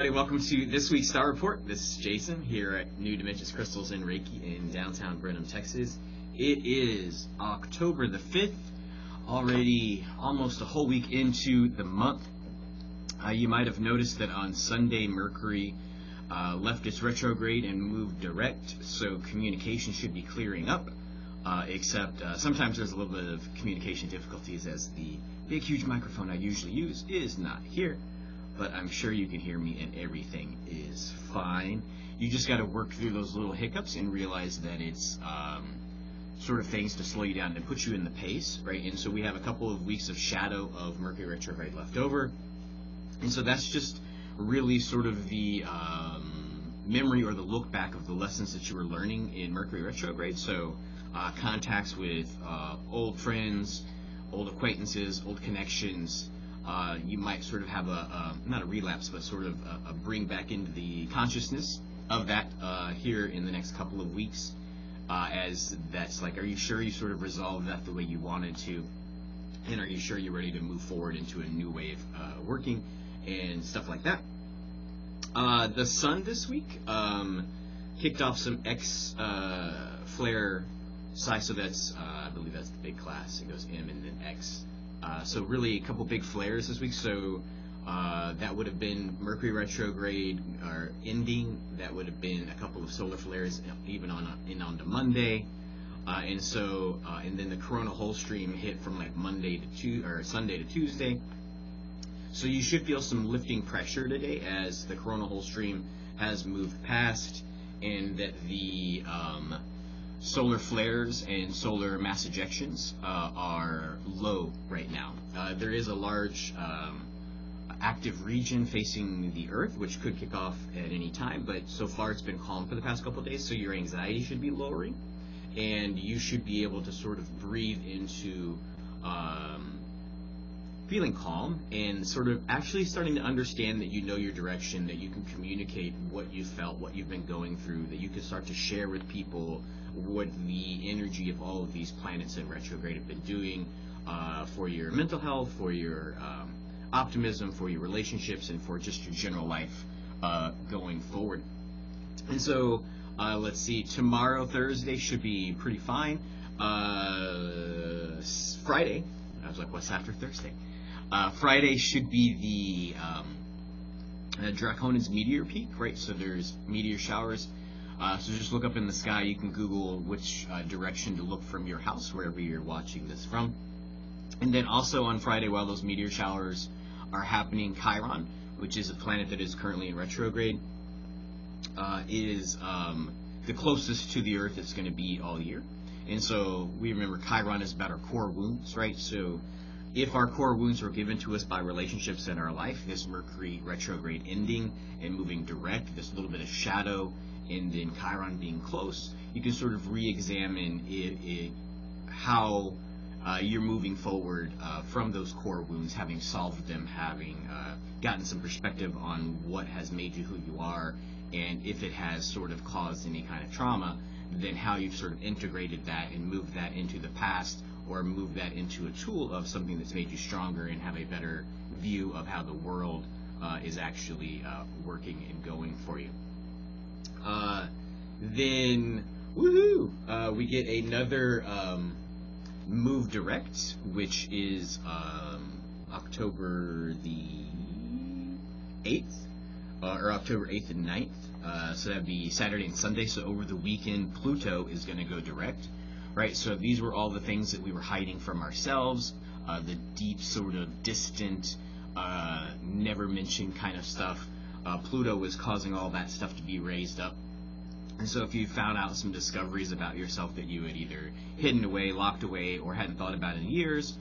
everybody. Welcome to this week's Star Report. This is Jason here at New Dimensions Crystals and Reiki in downtown Brenham, Texas. It is October the 5th, already almost a whole week into the month. You might have noticed that on Sunday, Mercury left its retrograde and moved direct, so communication should be clearing up, except sometimes there's a little bit of communication difficulties as the big, huge microphone I usually use is not here. But I'm sure you can hear me and everything is fine. You just got to work through those little hiccups and realize that it's sort of things to slow you down and put you in the pace, right? And so we have a couple of weeks of shadow of Mercury retrograde left over. And so that's just really sort of the memory or the look back of the lessons that you were learning in Mercury retrograde. So contacts with old friends, old acquaintances, old connections. You might sort of have not a relapse, but sort of a bring back into the consciousness of that here in the next couple of weeks, as that's like, are you sure you sort of resolved that the way you wanted to, and are you sure you're ready to move forward into a new way of working and stuff like that. The sun this week kicked off some X flare psi, so that's I believe that's the big class. It goes M and then X. So really a couple big flares this week. So that would have been Mercury retrograde or ending. That would have been a couple of solar flares even onto Monday. And so and then the coronal hole stream hit from like Sunday to Tuesday. So you should feel some lifting pressure today as the coronal hole stream has moved past, and that the solar flares and solar mass ejections are low right now. There is a large active region facing the Earth, which could kick off at any time, but so far it's been calm for the past couple of days, so your anxiety should be lowering, and you should be able to sort of breathe into feeling calm and sort of actually starting to understand that you know your direction, that you can communicate what you felt, what you've been going through, that you can start to share with people what the energy of all of these planets in retrograde have been doing for your mental health, for your optimism, for your relationships, and for just your general life going forward. And so let's see, tomorrow, Thursday, should be pretty fine. Friday, I was like, what's after Thursday? Friday should be the Draconid's meteor peak, right? So there's meteor showers. So just look up in the sky. You can Google which direction to look from your house, wherever you're watching this from. And then also on Friday, while those meteor showers are happening, Chiron, which is a planet that is currently in retrograde, is the closest to the Earth it's going to be all year. And so we remember Chiron is about our core wounds, right? So if our core wounds were given to us by relationships in our life, this Mercury retrograde ending and moving direct, this little bit of shadow, and then Chiron being close, you can sort of re-examine how you're moving forward from those core wounds, having solved them, having gotten some perspective on what has made you who you are, and if it has sort of caused any kind of trauma, then how you've sort of integrated that and moved that into the past, or move that into a tool of something that's made you stronger and have a better view of how the world is actually working and going for you. Then, woohoo! We get another move direct, which is October the 8th, or October 8th and 9th. So that'd be Saturday and Sunday. So over the weekend, Pluto is going to go direct. Right, so these were all the things that we were hiding from ourselves, the deep, sort of distant, never mentioned kind of stuff. Pluto was causing all that stuff to be raised up. And so if you found out some discoveries about yourself that you had either hidden away, locked away, or hadn't thought about in years,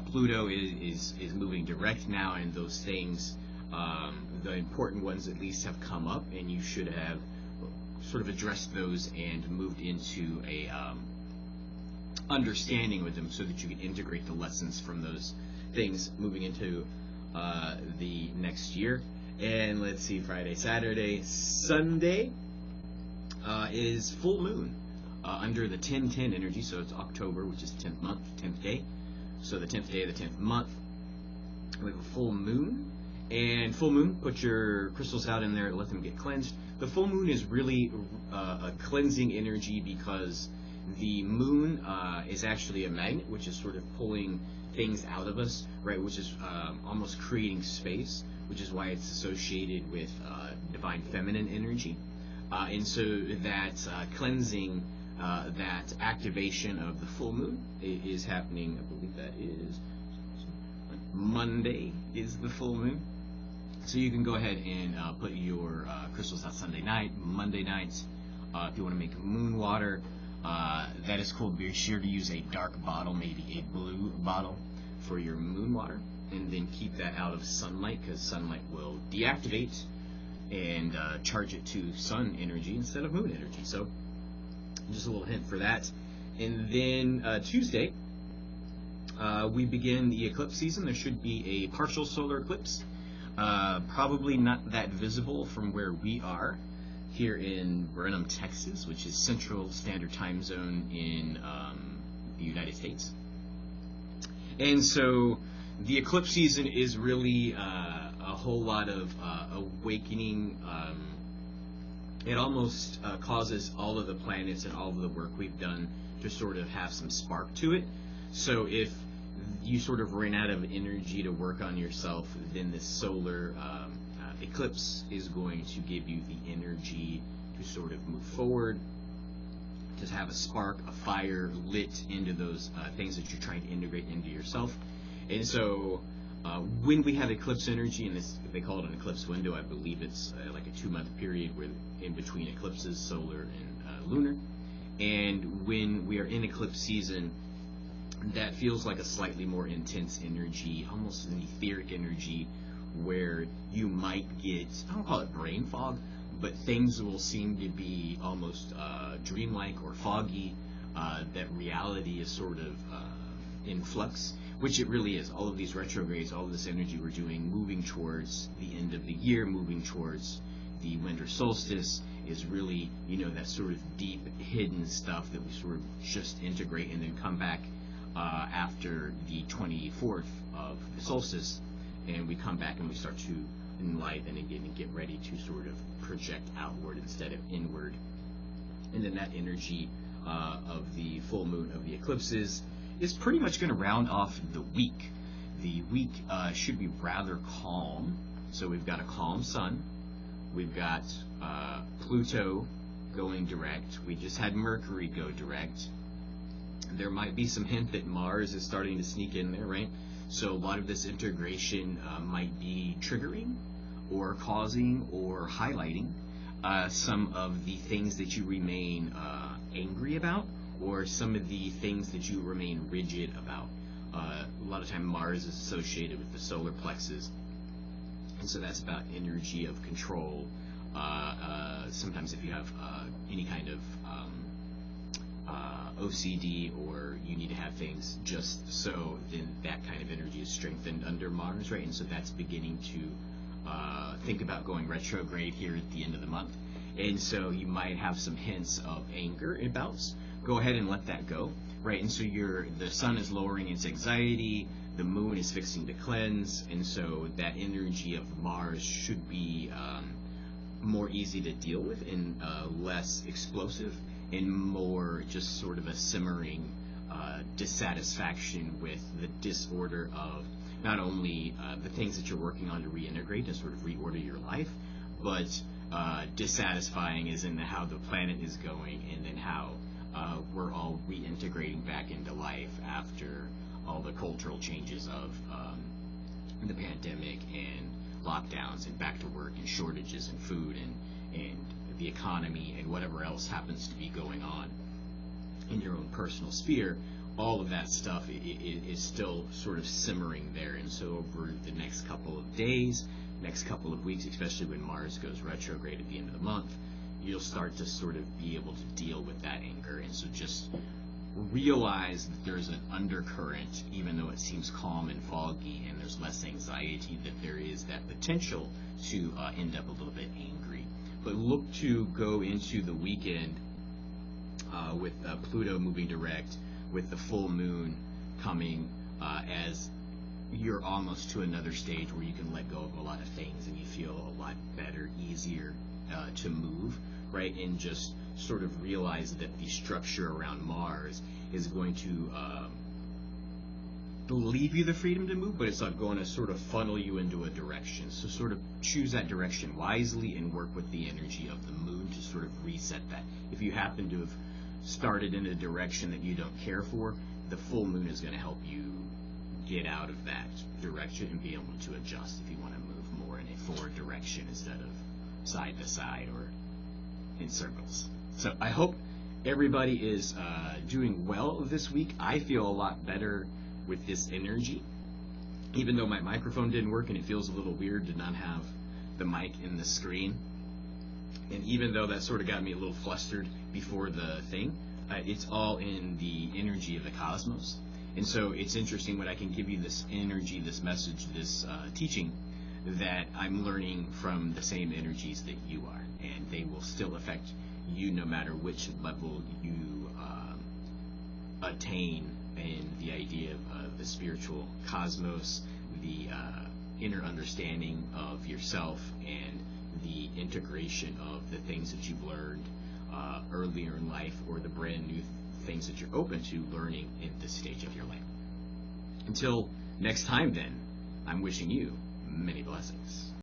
Pluto is moving direct now, and those things, the important ones at least, have come up, and you should have sort of addressed those and moved into a understanding with them, so that you can integrate the lessons from those things moving into the next year. And let's see, Friday, Saturday, Sunday is full moon under the 10-10 energy. So it's October, which is 10th month, 10th day. So the 10th day of the 10th month, we have a full moon, And full moon, put your crystals out in there, let them get cleansed. The full moon is really a cleansing energy because the moon is actually a magnet, which is sort of pulling things out of us, right? Which is almost creating space, which is why it's associated with divine feminine energy. And so that cleansing, that activation of the full moon is happening, I believe that is Monday is the full moon. So you can go ahead and put your crystals out Sunday night, Monday nights. If you want to make moon water, that is cool. Be sure to use a dark bottle, maybe a blue bottle for your moon water, and then keep that out of sunlight because sunlight will deactivate and charge it to sun energy instead of moon energy. So just a little hint for that. And then Tuesday, we begin the eclipse season. There should be a partial solar eclipse. Probably not that visible from where we are here in Brenham, Texas, which is Central Standard Time Zone in the United States. And so the eclipse season is really a whole lot of awakening. It almost causes all of the planets and all of the work we've done to sort of have some spark to it. So if you sort of ran out of energy to work on yourself, then this solar eclipse is going to give you the energy to sort of move forward, to have a spark, a fire lit into those things that you're trying to integrate into yourself. And so when we have eclipse energy, and this, they call it an eclipse window, I believe it's like a 2-month period where in between eclipses, solar and lunar. And when we are in eclipse season, that feels like a slightly more intense energy, almost an etheric energy, where you might get, I don't call it brain fog, but things will seem to be almost dreamlike or foggy, that reality is sort of in flux, which it really is. All of these retrogrades, all of this energy we're doing, moving towards the end of the year, moving towards the winter solstice, is really, you know, that sort of deep hidden stuff that we sort of just integrate and then come back after the 24th of the solstice, and we come back and we start to enliven again and get ready to sort of project outward instead of inward. And then that energy of the full moon, of the eclipses, is pretty much going to round off the week. The week should be rather calm. So we've got a calm sun. We've got Pluto going direct. We just had Mercury go direct. There might be some hint that Mars is starting to sneak in there, right? So a lot of this integration might be triggering or causing or highlighting some of the things that you remain angry about, or some of the things that you remain rigid about. A lot of time Mars is associated with the solar plexus, and so that's about energy of control. Sometimes if you have any kind of OCD, or you need to have things just so, then that kind of energy is strengthened under Mars, right? And so that's beginning to think about going retrograde here at the end of the month. And so you might have some hints of anger in bouts. Go ahead and let that go, right? And so the sun is lowering its anxiety, the moon is fixing to cleanse, and so that energy of Mars should be more easy to deal with and less explosive, and more just sort of a simmering dissatisfaction with the disorder of not only the things that you're working on to reintegrate, to sort of reorder your life, but dissatisfying is in how the planet is going, and then how we're all reintegrating back into life after all the cultural changes of the pandemic and lockdowns and back to work and shortages in food and the economy and whatever else happens to be going on in your own personal sphere. All of that stuff is still sort of simmering there. And so over the next couple of days, next couple of weeks, especially when Mars goes retrograde at the end of the month, you'll start to sort of be able to deal with that anger. And so just realize that there's an undercurrent, even though it seems calm and foggy and there's less anxiety, that there is that potential to end up a little bit angry. But look to go into the weekend with Pluto moving direct, with the full moon coming as you're almost to another stage where you can let go of a lot of things and you feel a lot better, easier to move, right? And just sort of realize that the structure around Mars is going to leave you the freedom to move, but it's not going to sort of funnel you into a direction. So sort of choose that direction wisely and work with the energy of the moon to sort of reset that. If you happen to have started in a direction that you don't care for, the full moon is going to help you get out of that direction and be able to adjust if you want to move more in a forward direction instead of side to side or in circles. So I hope everybody is doing well this week. I feel a lot better with this energy, even though my microphone didn't work and it feels a little weird to not have the mic in the screen, and even though that sort of got me a little flustered before the thing, it's all in the energy of the cosmos. And so it's interesting when I can give you this energy, this message, this teaching, that I'm learning from the same energies that you are, and they will still affect you no matter which level you attain in the idea of the spiritual cosmos, the inner understanding of yourself, and the integration of the things that you've learned earlier in life, or the brand new things that you're open to learning at this stage of your life. Until next time then, I'm wishing you many blessings.